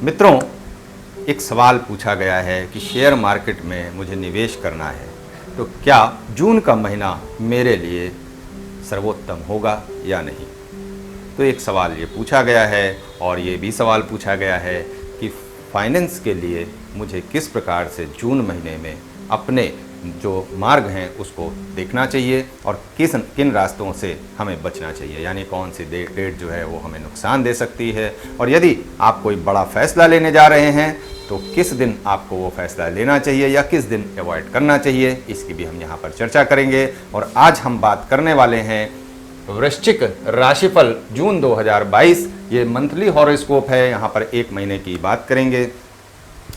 मित्रों, एक सवाल पूछा गया है कि शेयर मार्केट में मुझे निवेश करना है, तो क्या जून का महीना मेरे लिए सर्वोत्तम होगा या नहीं। तो एक सवाल ये पूछा गया है और ये भी सवाल पूछा गया है कि फाइनेंस के लिए मुझे किस प्रकार से जून महीने में अपने जो मार्ग हैं उसको देखना चाहिए और किन रास्तों से हमें बचना चाहिए, यानी कौन सी डेट जो है वो हमें नुकसान दे सकती है, और यदि आप कोई बड़ा फैसला लेने जा रहे हैं तो किस दिन आपको वो फैसला लेना चाहिए या किस दिन अवॉइड करना चाहिए, इसकी भी हम यहाँ पर चर्चा करेंगे। और आज हम बात करने वाले हैं वृश्चिक राशिफल जून 2022। ये मंथली हॉरोस्कोप है, यहाँ पर एक महीने की बात करेंगे।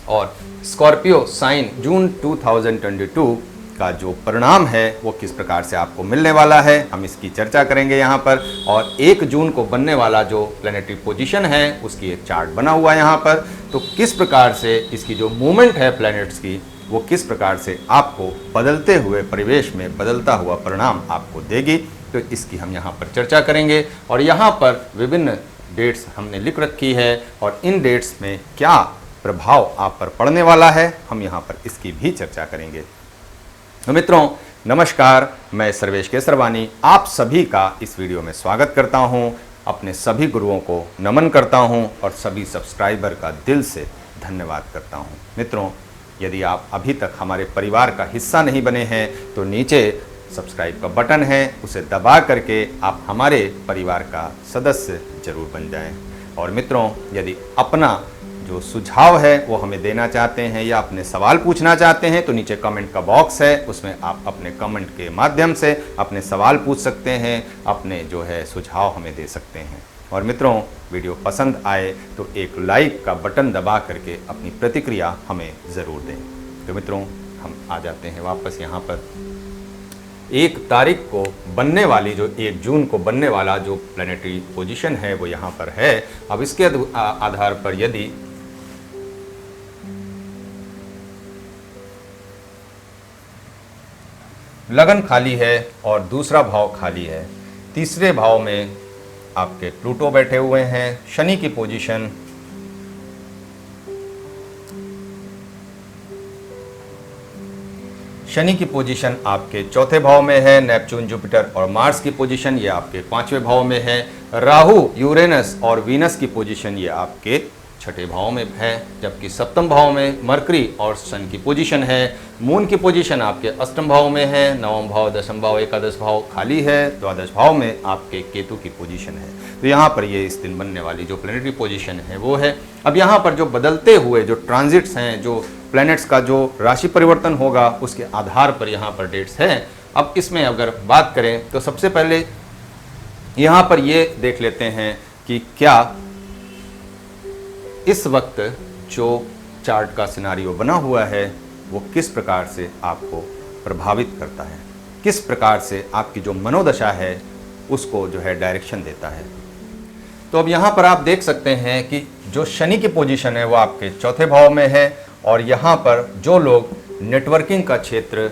और स्कॉर्पियो साइन जून 2022 का जो परिणाम है वो किस प्रकार से आपको मिलने वाला है, हम इसकी चर्चा करेंगे यहाँ पर। और 1 जून को बनने वाला जो प्लैनेटरी पोजीशन है उसकी एक चार्ट बना हुआ है यहाँ पर, तो किस प्रकार से इसकी जो मूवमेंट है प्लैनेट्स की वो किस प्रकार से आपको बदलते हुए परिवेश में बदलता हुआ परिणाम आपको देगी, तो इसकी हम यहाँ पर चर्चा करेंगे। और यहाँ पर विभिन्न डेट्स हमने लिख रखी है और इन डेट्स में क्या प्रभाव आप पर पड़ने वाला है, हम यहाँ पर इसकी भी चर्चा करेंगे। तो मित्रों नमस्कार, मैं सर्वेश केसरवानी आप सभी का इस वीडियो में स्वागत करता हूँ। अपने सभी गुरुओं को नमन करता हूँ और सभी सब्सक्राइबर का दिल से धन्यवाद करता हूँ। मित्रों, यदि आप अभी तक हमारे परिवार का हिस्सा नहीं बने हैं तो नीचे सब्सक्राइब का बटन है, उसे दबा करके आप हमारे परिवार का सदस्य जरूर बन जाएं। और मित्रों, यदि अपना जो सुझाव है वो हमें देना चाहते हैं या अपने सवाल पूछना चाहते हैं तो नीचे कमेंट का बॉक्स है, उसमें आप अपने कमेंट के माध्यम से अपने सवाल पूछ सकते हैं, अपने जो है सुझाव हमें दे सकते हैं। और मित्रों, वीडियो पसंद आए तो एक लाइक का बटन दबा करके अपनी प्रतिक्रिया हमें ज़रूर दें। तो मित्रों, हम आ जाते हैं वापस यहाँ पर। 1 तारीख को बनने वाली जो 1 जून को बनने वाला जो प्लैनेटरी पोजीशन है वो यहाँ पर है। अब इसके आधार पर यदि लगन खाली है और दूसरा भाव खाली है, तीसरे भाव में आपके प्लूटो बैठे हुए हैं, शनि की पोजीशन आपके चौथे भाव में है, नेपच्यून जुपिटर और मार्स की पोजीशन ये आपके 5वें भाव में है, राहु यूरेनस और वीनस की पोजीशन ये आपके 6ठे भाव में है, जबकि 7वें भाव में मरकरी और सन की पोजीशन है, मून की पोजीशन आपके 8वें भाव में है, 9वां भाव 10वां भाव 11वां भाव खाली है, 12वां भाव में आपके केतु की पोजीशन है। तो यहाँ पर ये इस दिन बनने वाली जो प्लैनेटरी पोजीशन है वो है। अब यहाँ पर जो बदलते हुए जो ट्रांजिट्स हैं, जो प्लैनेट्स का जो राशि परिवर्तन होगा उसके आधार पर यहाँ पर डेट्स हैं। अब इसमें अगर बात करें तो सबसे पहले यहाँ पर ये देख लेते हैं कि क्या इस वक्त जो चार्ट का सिनारियो बना हुआ है वो किस प्रकार से आपको प्रभावित करता है, किस प्रकार से आपकी जो मनोदशा है उसको जो है डायरेक्शन देता है। तो अब यहाँ पर आप देख सकते हैं कि जो शनि की पोजीशन है वो आपके चौथे भाव में है, और यहाँ पर जो लोग नेटवर्किंग का क्षेत्र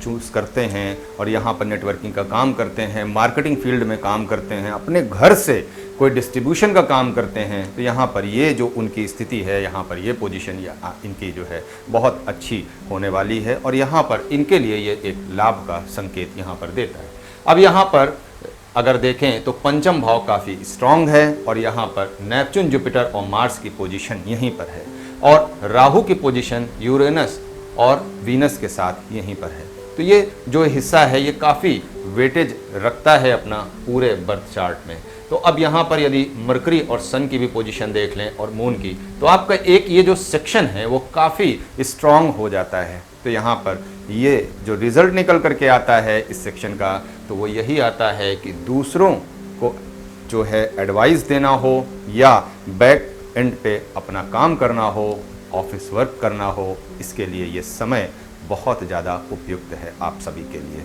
चूज़ करते हैं और यहाँ पर नेटवर्किंग का काम करते हैं, मार्केटिंग फील्ड में काम करते हैं, अपने घर से कोई डिस्ट्रीब्यूशन का काम करते हैं, तो यहाँ पर ये जो उनकी स्थिति है, यहाँ पर ये पोजीशन या इनकी जो है बहुत अच्छी होने वाली है और यहाँ पर इनके लिए ये एक लाभ का संकेत यहाँ पर देता है। अब यहाँ पर अगर देखें तो 5वां भाव काफ़ी स्ट्रॉन्ग है और यहाँ पर नेपच्यून जुपिटर और मार्स की पोजीशन यहीं पर है और राहु की पोजीशन यूरेनस और वीनस के साथ यहीं पर है। तो ये जो हिस्सा है ये काफ़ी वेटेज रखता है अपना पूरे बर्थ चार्ट में। तो अब यहाँ पर यदि मरकरी और सन की भी पोजीशन देख लें और मून की, तो आपका एक ये जो सेक्शन है वो काफ़ी स्ट्रॉन्ग हो जाता है। तो यहाँ पर ये जो रिज़ल्ट निकल करके आता है इस सेक्शन का, तो वो यही आता है कि दूसरों को जो है एडवाइस देना हो या बैक एंड पे अपना काम करना हो, ऑफिस वर्क करना हो, इसके लिए ये समय बहुत ज़्यादा उपयुक्त है आप सभी के लिए।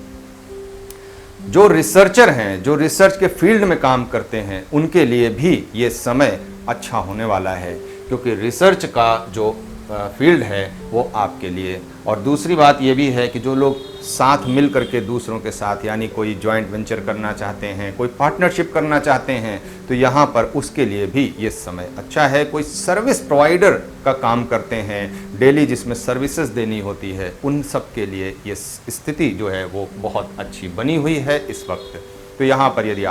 जो रिसर्चर हैं, जो रिसर्च के फील्ड में काम करते हैं, उनके लिए भी ये समय अच्छा होने वाला है, क्योंकि रिसर्च का जो फील्ड है वो आपके लिए। और दूसरी बात ये भी है कि जो लोग साथ मिल करके दूसरों के साथ, यानी कोई जॉइंट वेंचर करना चाहते हैं, कोई पार्टनरशिप करना चाहते हैं, तो यहाँ पर उसके लिए भी ये समय अच्छा है। कोई सर्विस प्रोवाइडर का काम करते हैं डेली, जिसमें सर्विसेज देनी होती है, उन सब के लिए ये स्थिति जो है वो बहुत अच्छी बनी हुई है इस वक्त। तो यहाँ पर यदि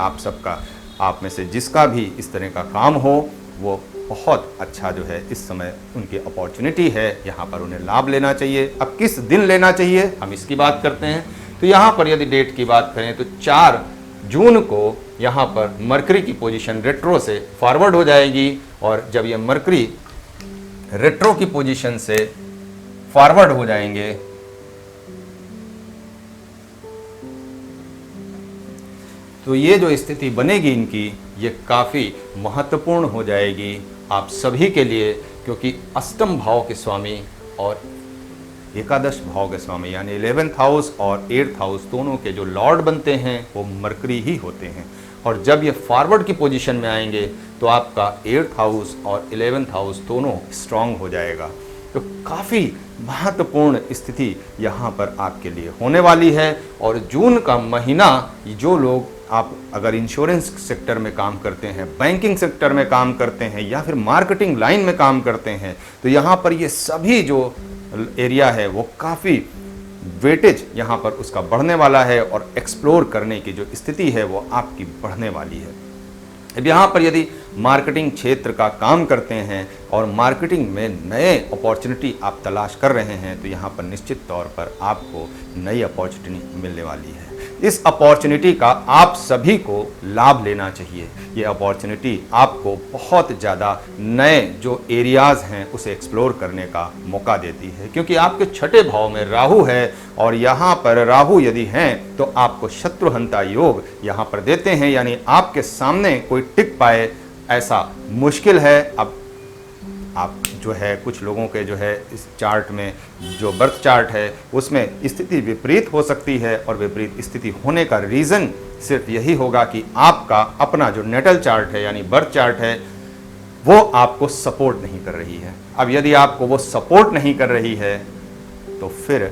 आप में से जिसका भी इस तरह का काम हो, वो बहुत अच्छा जो है इस समय उनकी अपॉर्चुनिटी है, यहाँ पर उन्हें लाभ लेना चाहिए। अब किस दिन लेना चाहिए, हम इसकी बात करते हैं। तो यहाँ पर यदि डेट की बात करें तो 4 जून को यहाँ पर मरकरी की पोजीशन रेट्रो से फॉरवर्ड हो जाएगी, और जब ये मरकरी रेट्रो की पोजीशन से फॉरवर्ड हो जाएंगे तो ये जो स्थिति बनेगी इनकी, ये काफ़ी महत्वपूर्ण हो जाएगी आप सभी के लिए, क्योंकि अष्टम भाव के स्वामी और एकादश भाव के स्वामी यानी 11th हाउस और 8th हाउस दोनों के जो लॉर्ड बनते हैं वो मरकरी ही होते हैं। और जब ये फॉरवर्ड की पोजीशन में आएंगे तो आपका 8th हाउस और 11th हाउस दोनों स्ट्रांग हो जाएगा। तो काफ़ी महत्वपूर्ण स्थिति यहाँ पर आपके लिए होने वाली है। और जून का महीना, जो लोग आप अगर इंश्योरेंस सेक्टर में काम करते हैं, बैंकिंग सेक्टर में काम करते हैं, या फिर मार्केटिंग लाइन में काम करते हैं, तो यहाँ पर ये सभी जो एरिया है वो काफ़ी वेटेज यहाँ पर उसका बढ़ने वाला है, और एक्सप्लोर करने की जो स्थिति है वो आपकी बढ़ने वाली है। अब यहाँ पर यदि मार्केटिंग क्षेत्र का काम करते हैं और मार्केटिंग में नए अपॉर्चुनिटी आप तलाश कर रहे हैं, तो यहाँ पर निश्चित तौर पर आपको नई अपॉर्चुनिटी मिलने वाली है। इस अपॉर्चुनिटी का आप सभी को लाभ लेना चाहिए। ये अपॉर्चुनिटी आपको बहुत ज़्यादा नए जो एरियाज़ हैं उसे एक्सप्लोर करने का मौका देती है, क्योंकि आपके 6ठे भाव में राहु है, और यहाँ पर राहु यदि हैं तो आपको शत्रुहंता योग यहाँ पर देते हैं, यानी आपके सामने कोई टिक पाए ऐसा मुश्किल है। अब आप जो है कुछ लोगों के जो है इस चार्ट में जो बर्थ चार्ट है उसमें स्थिति विपरीत हो सकती है, और विपरीत स्थिति होने का रीज़न सिर्फ यही होगा कि आपका अपना जो नेटल चार्ट है यानी बर्थ चार्ट है वो आपको सपोर्ट नहीं कर रही है। अब यदि आपको वो सपोर्ट नहीं कर रही है तो फिर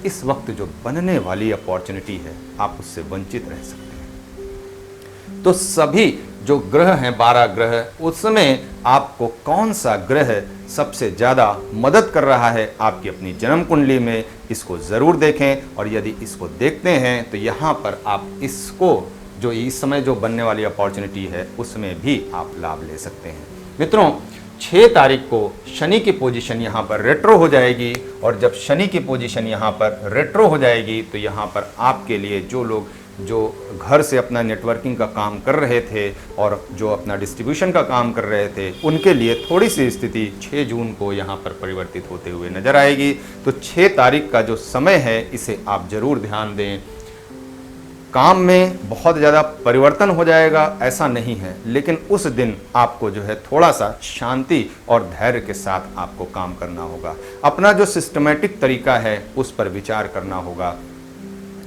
इस वक्त जो बनने वाली अपॉर्चुनिटी है आप उससे वंचित रह सकते हैं। तो सभी जो ग्रह हैं 12 ग्रह, उसमें आपको कौन सा ग्रह सबसे ज़्यादा मदद कर रहा है आपकी अपनी जन्म कुंडली में, इसको ज़रूर देखें। और यदि इसको देखते हैं तो यहाँ पर आप इसको जो इस समय जो बनने वाली अपॉर्चुनिटी है उसमें भी आप लाभ ले सकते हैं। मित्रों, 6 तारीख को शनि की पोजीशन यहाँ पर रेट्रो हो जाएगी, और जब शनि की पोजीशन यहाँ पर रेट्रो हो जाएगी तो यहाँ पर आपके लिए जो लोग जो घर से अपना नेटवर्किंग का काम कर रहे थे और जो अपना डिस्ट्रीब्यूशन का काम कर रहे थे, उनके लिए थोड़ी सी स्थिति 6 जून को यहाँ पर परिवर्तित होते हुए नजर आएगी। तो 6 तारीख का जो समय है इसे आप जरूर ध्यान दें। काम में बहुत ज़्यादा परिवर्तन हो जाएगा ऐसा नहीं है, लेकिन उस दिन आपको जो है थोड़ा सा शांति और धैर्य के साथ आपको काम करना होगा। अपना जो सिस्टमेटिक तरीका है उस पर विचार करना होगा,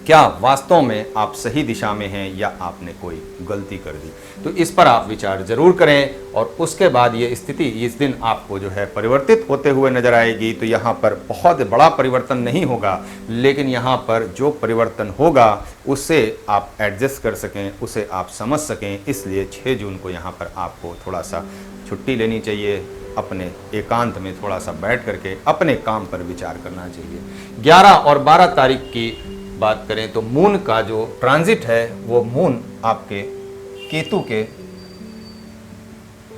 क्या वास्तव में आप सही दिशा में हैं या आपने कोई गलती कर दी। तो इस पर आप विचार जरूर करें, और उसके बाद ये स्थिति इस दिन आपको जो है परिवर्तित होते हुए नजर आएगी। तो यहाँ पर बहुत बड़ा परिवर्तन नहीं होगा, लेकिन यहाँ पर जो परिवर्तन होगा उसे आप एडजस्ट कर सकें, उसे आप समझ सकें, इसलिए 6 जून को यहाँ पर आपको थोड़ा सा छुट्टी लेनी चाहिए, अपने एकांत में थोड़ा सा बैठ करके अपने काम पर विचार करना चाहिए। 11 और 12 तारीख की बात करें तो मून का जो ट्रांजिट है वो मून आपके केतु के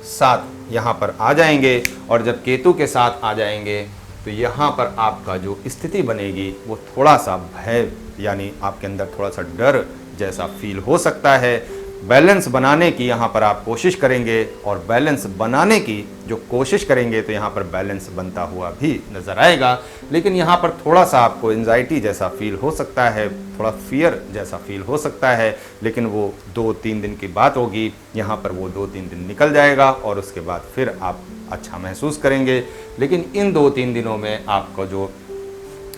साथ यहाँ पर आ जाएंगे, और जब केतु के साथ आ जाएंगे तो यहाँ पर आपका जो स्थिति बनेगी वो थोड़ा सा भय, यानी आपके अंदर थोड़ा सा डर जैसा फील हो सकता है। बैलेंस बनाने की यहाँ पर आप कोशिश करेंगे, और बैलेंस बनाने की जो कोशिश करेंगे तो यहाँ पर बैलेंस बनता हुआ भी नज़र आएगा, लेकिन यहाँ पर थोड़ा सा आपको एंजाइटी जैसा फील हो सकता है, थोड़ा फियर जैसा फील हो सकता है, लेकिन वो 2-3 दिन की बात होगी। यहाँ पर वो 2-3 दिन निकल जाएगा और उसके बाद फिर आप अच्छा महसूस करेंगे। लेकिन इन 2-3 दिनों में आपको जो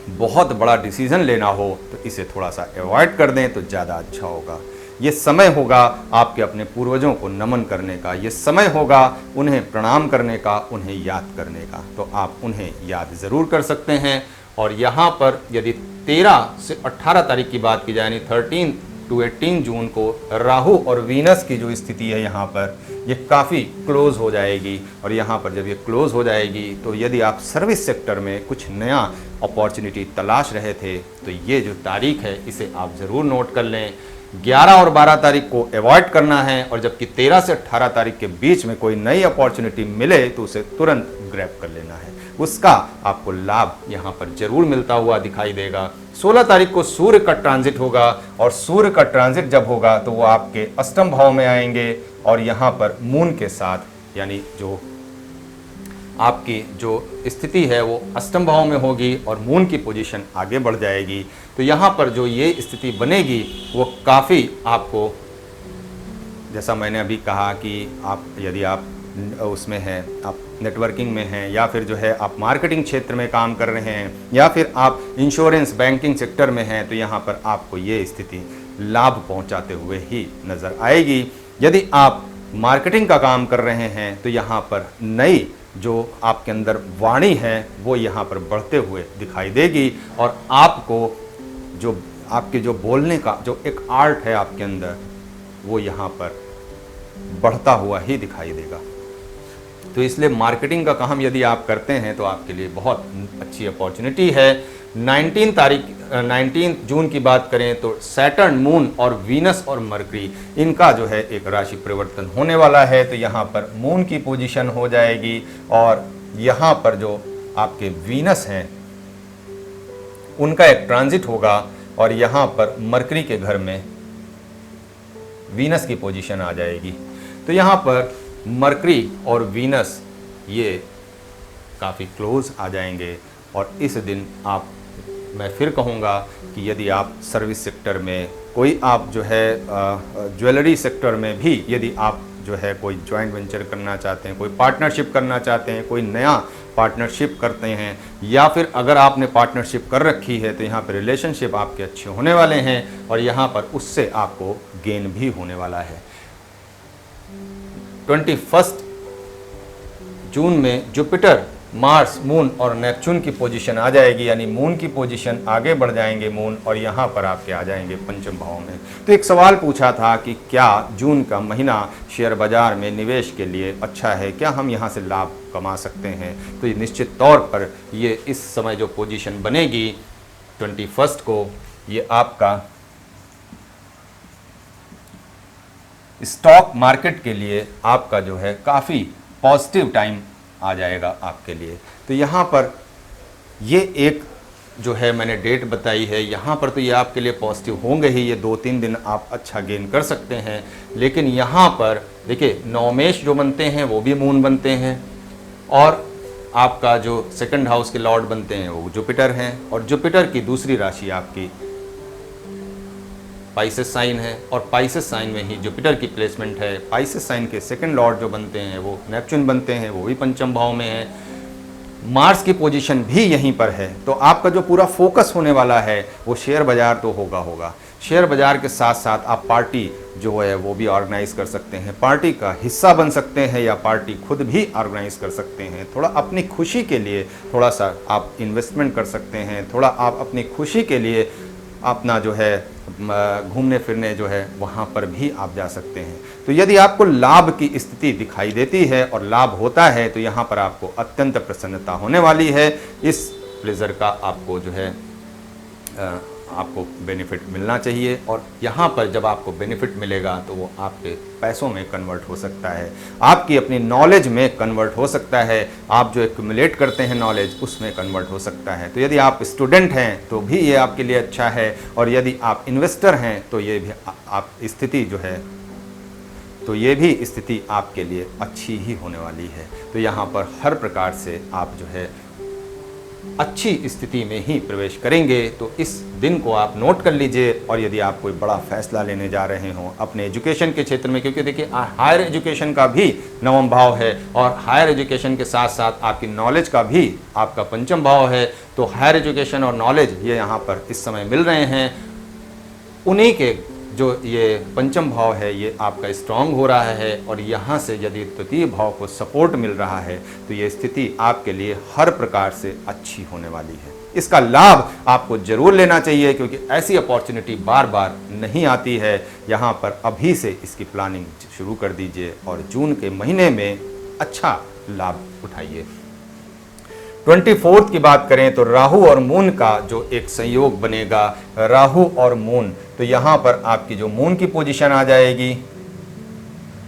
बहुत बड़ा डिसीज़न लेना हो तो इसे थोड़ा सा अवॉइड कर दें तो ज़्यादा अच्छा होगा। ये समय होगा आपके अपने पूर्वजों को नमन करने का, ये समय होगा उन्हें प्रणाम करने का, उन्हें याद करने का। तो आप उन्हें याद ज़रूर कर सकते हैं। और यहाँ पर यदि 13 से 18 तारीख की बात की जाए, यानी 13 to 18 जून को राहु और वीनस की जो स्थिति है यहाँ पर ये काफ़ी क्लोज हो जाएगी। और यहाँ पर जब ये क्लोज हो जाएगी तो यदि आप सर्विस सेक्टर में कुछ नया अपॉर्चुनिटी तलाश रहे थे तो ये जो तारीख है इसे आप ज़रूर नोट कर लें। 11 और 12 तारीख को अवॉइड करना है, और जबकि 13 से 18 तारीख के बीच में कोई नई अपॉर्चुनिटी मिले तो उसे तुरंत ग्रैब कर लेना है, उसका आपको लाभ यहाँ पर जरूर मिलता हुआ दिखाई देगा। 16 तारीख को सूर्य का ट्रांजिट होगा, और सूर्य का ट्रांजिट जब होगा तो वो आपके अष्टम भाव में आएंगे और यहाँ पर मून के साथ, यानी जो आपकी जो स्थिति है वो अष्टम भाव में होगी और मून की पोजीशन आगे बढ़ जाएगी। तो यहाँ पर जो ये स्थिति बनेगी वो काफ़ी आपको, जैसा मैंने अभी कहा कि आप यदि आप उसमें हैं, आप नेटवर्किंग में हैं, या फिर जो है आप मार्केटिंग क्षेत्र में काम कर रहे हैं, या फिर आप इंश्योरेंस बैंकिंग सेक्टर में हैं, तो यहाँ पर आपको ये स्थिति लाभ पहुँचाते हुए ही नज़र आएगी। यदि आप मार्केटिंग का काम कर रहे हैं तो यहाँ पर नई जो आपके अंदर वाणी है वो यहाँ पर बढ़ते हुए दिखाई देगी, और आपको जो आपके जो बोलने का जो एक आर्ट है आपके अंदर वो यहाँ पर बढ़ता हुआ ही दिखाई देगा। तो इसलिए मार्केटिंग का काम यदि आप करते हैं तो आपके लिए बहुत अच्छी अपॉर्चुनिटी है। 19 जून की बात करें तो सैटर्न, मून और वीनस और मरकरी, इनका जो है एक राशि परिवर्तन होने वाला है। तो यहाँ पर मून की पोजीशन हो जाएगी, और यहाँ पर जो आपके वीनस हैं उनका एक ट्रांजिट होगा, और यहाँ पर मरकरी के घर में वीनस की पोजीशन आ जाएगी। तो यहाँ पर मरकरी और वीनस ये काफ़ी क्लोज आ जाएंगे। और इस दिन आप, मैं फिर कहूँगा कि यदि आप सर्विस सेक्टर में कोई, आप जो है ज्वेलरी सेक्टर में भी यदि आप जो है कोई जॉइंट वेंचर करना चाहते हैं, कोई पार्टनरशिप करना चाहते हैं, कोई नया पार्टनरशिप करते हैं, या फिर अगर आपने पार्टनरशिप कर रखी है तो यहाँ पर रिलेशनशिप आपके अच्छे होने वाले हैं, और यहाँ पर उससे आपको गेन भी होने वाला है। 21 जून में जुपिटर, मार्स, मून और नेपच्यून की पोजीशन आ जाएगी, यानी मून की पोजीशन आगे बढ़ जाएंगे मून, और यहाँ पर आपके आ जाएंगे पंचम भाव में। तो एक सवाल पूछा था कि क्या जून का महीना शेयर बाजार में निवेश के लिए अच्छा है, क्या हम यहाँ से लाभ कमा सकते हैं? तो ये निश्चित तौर पर ये इस समय जो पोजीशन बनेगी 21 को, ये आपका स्टॉक मार्केट के लिए आपका जो है काफ़ी पॉजिटिव टाइम आ जाएगा आपके लिए। तो यहाँ पर ये एक जो है मैंने डेट बताई है, यहाँ पर तो ये आपके लिए पॉजिटिव होंगे ही, ये 2-3 दिन आप अच्छा गेन कर सकते हैं। लेकिन यहाँ पर देखिए नवमेश जो बनते हैं वो भी मून बनते हैं, और आपका जो सेकंड हाउस के लॉर्ड बनते हैं वो जुपिटर हैं, और जुपिटर की दूसरी राशि आपकी पाइसेस साइन है, और पाइसेस साइन में ही जुपिटर की प्लेसमेंट है। पाइसेस साइन के सेकंड लॉर्ड जो बनते हैं वो नेपच्यून बनते हैं, वो भी पंचम भाव में है। मार्स की पोजीशन भी यहीं पर है। तो आपका जो पूरा फोकस होने वाला है वो शेयर बाजार तो होगा। शेयर बाजार के साथ साथ आप पार्टी जो है वो भी ऑर्गेनाइज कर सकते हैं, पार्टी का हिस्सा बन सकते हैं, या पार्टी खुद भी ऑर्गेनाइज कर सकते हैं। थोड़ा अपनी खुशी के लिए थोड़ा सा आप इन्वेस्टमेंट कर सकते हैं, थोड़ा आप अपनी खुशी के लिए अपना जो है घूमने फिरने जो है वहाँ पर भी आप जा सकते हैं। तो यदि आपको लाभ की स्थिति दिखाई देती है और लाभ होता है तो यहाँ पर आपको अत्यंत प्रसन्नता होने वाली है। इस प्लेजर का आपको जो है आपको बेनिफिट मिलना चाहिए, और यहाँ पर जब आपको बेनिफिट मिलेगा तो वो आपके पैसों में कन्वर्ट हो सकता है, आपकी अपनी नॉलेज में कन्वर्ट हो सकता है, आप जो एक्यूमुलेट करते हैं नॉलेज उसमें कन्वर्ट हो सकता है। तो यदि आप स्टूडेंट हैं तो भी ये आपके लिए अच्छा है, और यदि आप इन्वेस्टर हैं तो ये भी आप स्थिति जो है तो ये भी स्थिति आपके लिए अच्छी ही होने वाली है। तो यहाँ पर हर प्रकार से आप जो है अच्छी स्थिति में ही प्रवेश करेंगे। तो इस दिन को आप नोट कर लीजिए। और यदि आप कोई बड़ा फैसला लेने जा रहे हों अपने एजुकेशन के क्षेत्र में, क्योंकि देखिए हायर एजुकेशन का भी नवम भाव है, और हायर एजुकेशन के साथ साथ आपकी नॉलेज का भी आपका पंचम भाव है। तो हायर एजुकेशन और नॉलेज ये यहाँ पर इस समय मिल रहे हैं, उन्हीं के जो ये पंचम भाव है ये आपका स्ट्रांग हो रहा है और यहाँ से यदि तृतीय भाव को सपोर्ट मिल रहा है तो ये स्थिति आपके लिए हर प्रकार से अच्छी होने वाली है। इसका लाभ आपको जरूर लेना चाहिए क्योंकि ऐसी अपॉर्चुनिटी बार बार नहीं आती है। यहाँ पर अभी से इसकी प्लानिंग शुरू कर दीजिए और जून के महीने में अच्छा लाभ उठाइए। 24 की बात करें तो राहु और मून का जो एक संयोग बनेगा, राहु और मून, तो यहाँ पर आपकी जो मून की पोजीशन आ जाएगी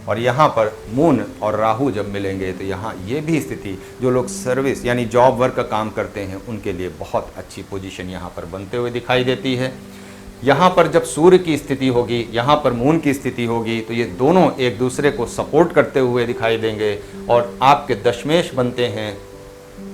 और यहाँ पर मून और राहु जब मिलेंगे तो यहाँ ये भी स्थिति, जो लोग सर्विस यानी जॉब वर्क का काम करते हैं उनके लिए बहुत अच्छी पोजीशन यहाँ पर बनते हुए दिखाई देती है। यहाँ पर जब सूर्य की स्थिति होगी, यहाँ पर मून की स्थिति होगी तो ये दोनों एक दूसरे को सपोर्ट करते हुए दिखाई देंगे और आपके दशमेश बनते हैं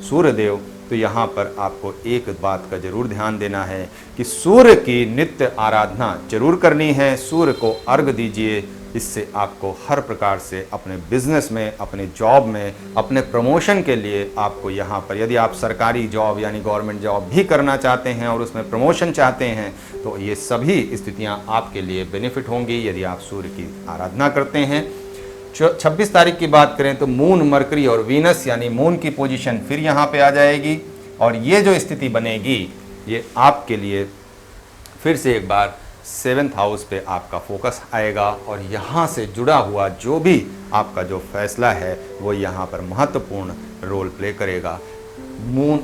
सूर्यदेव। तो यहाँ पर आपको एक बात का जरूर ध्यान देना है कि सूर्य की नित्य आराधना जरूर करनी है, सूर्य को अर्घ दीजिए। इससे आपको हर प्रकार से अपने बिजनेस में, अपने जॉब में, अपने प्रमोशन के लिए आपको यहाँ पर, यदि आप सरकारी जॉब यानी गवर्नमेंट जॉब भी करना चाहते हैं और उसमें प्रमोशन चाहते हैं तो ये सभी स्थितियाँ आपके लिए बेनिफिट होंगी यदि आप सूर्य की आराधना करते हैं। 26 तारीख की बात करें तो मून, मरकरी और वीनस यानी मून की पोजीशन फिर यहाँ पे आ जाएगी और ये जो स्थिति बनेगी ये आपके लिए फिर से एक बार 7th हाउस पे आपका फोकस आएगा और यहाँ से जुड़ा हुआ जो भी आपका जो फैसला है वो यहाँ पर महत्वपूर्ण रोल प्ले करेगा। मून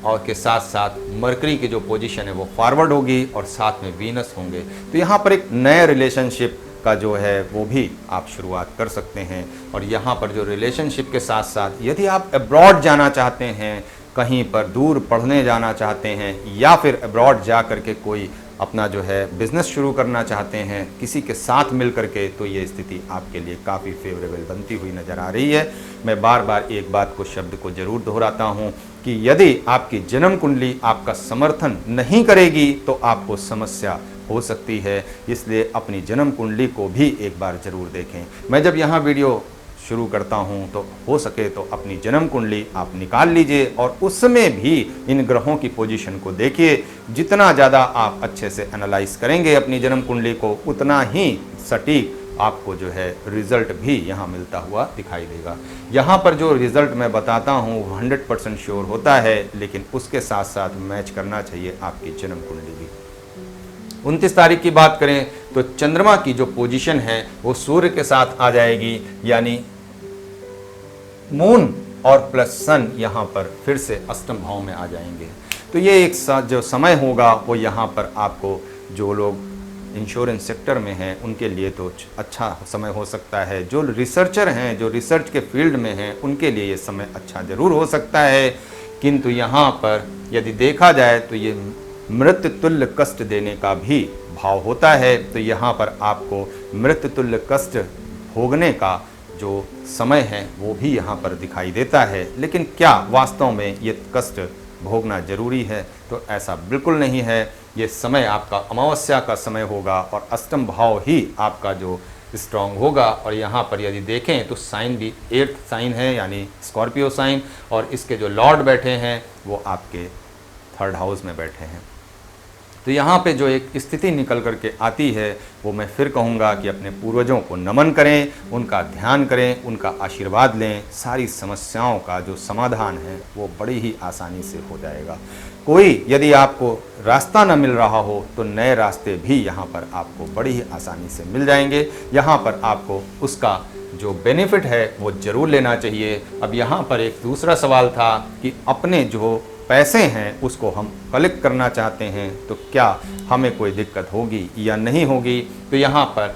और के साथ साथ मरकरी की जो पोजीशन है वो फॉरवर्ड होगी और साथ में वीनस होंगे, तो यहाँ पर एक नए रिलेशनशिप का जो है वो भी आप शुरुआत कर सकते हैं। और यहाँ पर जो रिलेशनशिप के साथ साथ यदि आप अब्रॉड जाना चाहते हैं, कहीं पर दूर पढ़ने जाना चाहते हैं या फिर अब्रॉड जा करके कोई अपना जो है बिजनेस शुरू करना चाहते हैं किसी के साथ मिल करके, तो ये स्थिति आपके लिए काफ़ी फेवरेबल बनती हुई नज़र आ रही है। मैं बार बार एक बात को, शब्द को जरूर दोहराता हूँ कि यदि आपकी जन्म कुंडली आपका समर्थन नहीं करेगी तो आपको समस्या हो सकती है, इसलिए अपनी जन्म कुंडली को भी एक बार ज़रूर देखें। मैं जब यहाँ वीडियो शुरू करता हूँ तो हो सके तो अपनी जन्म कुंडली आप निकाल लीजिए और उसमें भी इन ग्रहों की पोजीशन को देखिए। जितना ज़्यादा आप अच्छे से एनालाइज करेंगे अपनी जन्म कुंडली को, उतना ही सटीक आपको जो है रिजल्ट भी यहाँ मिलता हुआ दिखाई देगा। यहाँ पर जो रिजल्ट मैं बताता हूँ 100% श्योर होता है, लेकिन उसके साथ साथ मैच करना चाहिए आपकी जन्म कुंडली भी। 29 तारीख की बात करें तो चंद्रमा की जो पोजीशन है वो सूर्य के साथ आ जाएगी, यानी मून और प्लस सन यहाँ पर फिर से अष्टम भाव में आ जाएंगे। तो ये एक जो समय होगा वो यहाँ पर आपको, जो लोग इंश्योरेंस सेक्टर में हैं उनके लिए तो अच्छा समय हो सकता है, जो रिसर्चर हैं, जो रिसर्च के फील्ड में हैं उनके लिए ये समय अच्छा ज़रूर हो सकता है। किंतु यहाँ पर यदि देखा जाए तो ये मृत्यु तुल्य कष्ट देने का भी भाव होता है, तो यहाँ पर आपको मृत्यु तुल्य कष्ट भोगने का जो समय है वो भी यहाँ पर दिखाई देता है। लेकिन क्या वास्तव में ये कष्ट भोगना जरूरी है? तो ऐसा बिल्कुल नहीं है। ये समय आपका अमावस्या का समय होगा और अष्टम भाव ही आपका जो स्ट्रांग होगा। और यहाँ पर यदि देखें तो साइन भी 8th साइन है यानी स्कॉर्पियो साइन, और इसके जो लॉर्ड बैठे हैं वो आपके 3rd हाउस में बैठे हैं। तो यहाँ पे जो एक स्थिति निकल करके आती है वो मैं फिर कहूँगा कि अपने पूर्वजों को नमन करें, उनका ध्यान करें, उनका आशीर्वाद लें। सारी समस्याओं का जो समाधान है वो बड़ी ही आसानी से हो जाएगा। कोई यदि आपको रास्ता न मिल रहा हो तो नए रास्ते भी यहाँ पर आपको बड़ी ही आसानी से मिल जाएंगे। यहाँ पर आपको उसका जो बेनिफिट है वो ज़रूर लेना चाहिए। अब यहाँ पर एक दूसरा सवाल था कि अपने जो पैसे हैं उसको हम कलेक्ट करना चाहते हैं तो क्या हमें कोई दिक्कत होगी या नहीं होगी? तो यहाँ पर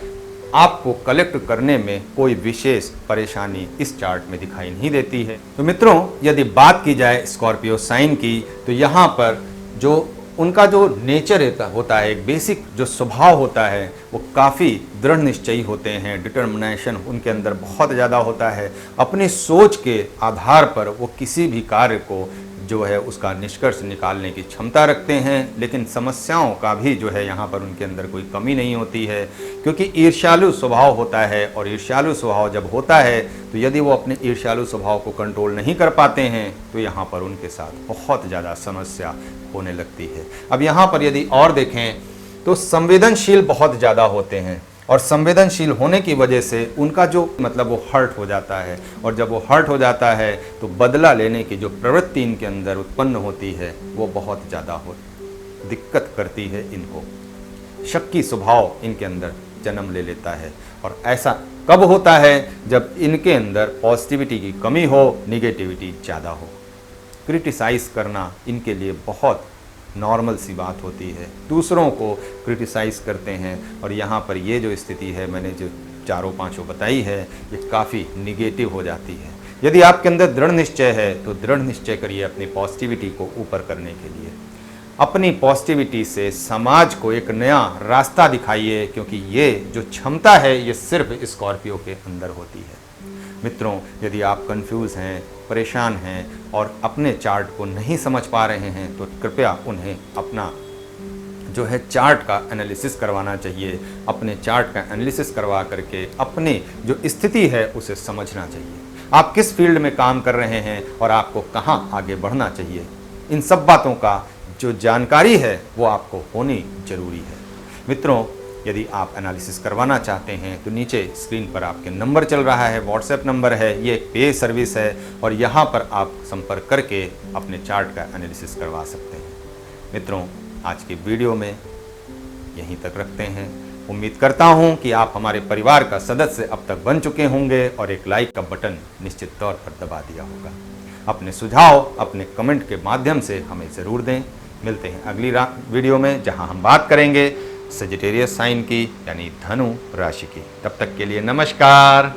आपको कलेक्ट करने में कोई विशेष परेशानी इस चार्ट में दिखाई नहीं देती है। तो मित्रों, यदि बात की जाए स्कॉर्पियो साइन की तो यहाँ पर जो उनका जो नेचर होता है, एक बेसिक जो स्वभाव होता है वो काफ़ी दृढ़ निश्चयी होते हैं। डिटर्मिनेशन उनके अंदर बहुत ज़्यादा होता है। अपनी सोच के आधार पर वो किसी भी कार्य को जो है उसका निष्कर्ष निकालने की क्षमता रखते हैं। लेकिन समस्याओं का भी जो है यहाँ पर उनके अंदर कोई कमी नहीं होती है, क्योंकि ईर्ष्यालु स्वभाव होता है। और ईर्ष्यालु स्वभाव जब होता है तो यदि वो अपने ईर्ष्यालु स्वभाव को कंट्रोल नहीं कर पाते हैं तो यहाँ पर उनके साथ बहुत ज़्यादा समस्या होने लगती है। अब यहाँ पर यदि और देखें तो संवेदनशील बहुत ज़्यादा होते हैं और संवेदनशील होने की वजह से उनका जो मतलब वो हर्ट हो जाता है, और जब वो हर्ट हो जाता है तो बदला लेने की जो प्रवृत्ति इनके अंदर उत्पन्न होती है वो बहुत ज़्यादा दिक्कत करती है इनको। शक्की स्वभाव इनके अंदर जन्म ले लेता है, और ऐसा कब होता है? जब इनके अंदर पॉजिटिविटी की कमी हो, निगेटिविटी ज़्यादा हो। क्रिटिसाइज़ करना इनके लिए बहुत नॉर्मल सी बात होती है, दूसरों को क्रिटिसाइज़ करते हैं, और यहाँ पर ये जो स्थिति है मैंने जो चारों पांचों बताई है ये काफ़ी निगेटिव हो जाती है। यदि आपके अंदर दृढ़ निश्चय है तो दृढ़ निश्चय करिए अपनी पॉजिटिविटी को ऊपर करने के लिए। अपनी पॉजिटिविटी से समाज को एक नया रास्ता दिखाइए, क्योंकि ये जो क्षमता है ये सिर्फ स्कॉर्पियो के अंदर होती है। मित्रों, यदि आप कंफ्यूज हैं, परेशान हैं और अपने चार्ट को नहीं समझ पा रहे हैं तो कृपया उन्हें अपना जो है चार्ट का एनालिसिस करवाना चाहिए। अपने चार्ट का एनालिसिस करवा करके अपनी जो स्थिति है उसे समझना चाहिए। आप किस फील्ड में काम कर रहे हैं और आपको कहाँ आगे बढ़ना चाहिए, इन सब बातों का जो जानकारी है वो आपको होनी जरूरी है। मित्रों, यदि आप एनालिसिस करवाना चाहते हैं तो नीचे स्क्रीन पर आपके नंबर चल रहा है, व्हाट्सएप नंबर है, ये एक पे सर्विस है और यहाँ पर आप संपर्क करके अपने चार्ट का एनालिसिस करवा सकते हैं। मित्रों, आज की वीडियो में यहीं तक रखते हैं। उम्मीद करता हूँ कि आप हमारे परिवार का सदस्य अब तक बन चुके होंगे और एक लाइक का बटन निश्चित तौर पर दबा दिया होगा। अपने सुझाव अपने कमेंट के माध्यम से हमें ज़रूर दें। मिलते हैं अगली वीडियो में, जहां हम बात करेंगे सजिटेरियस साइन की, यानी धनु राशि की। तब तक के लिए नमस्कार।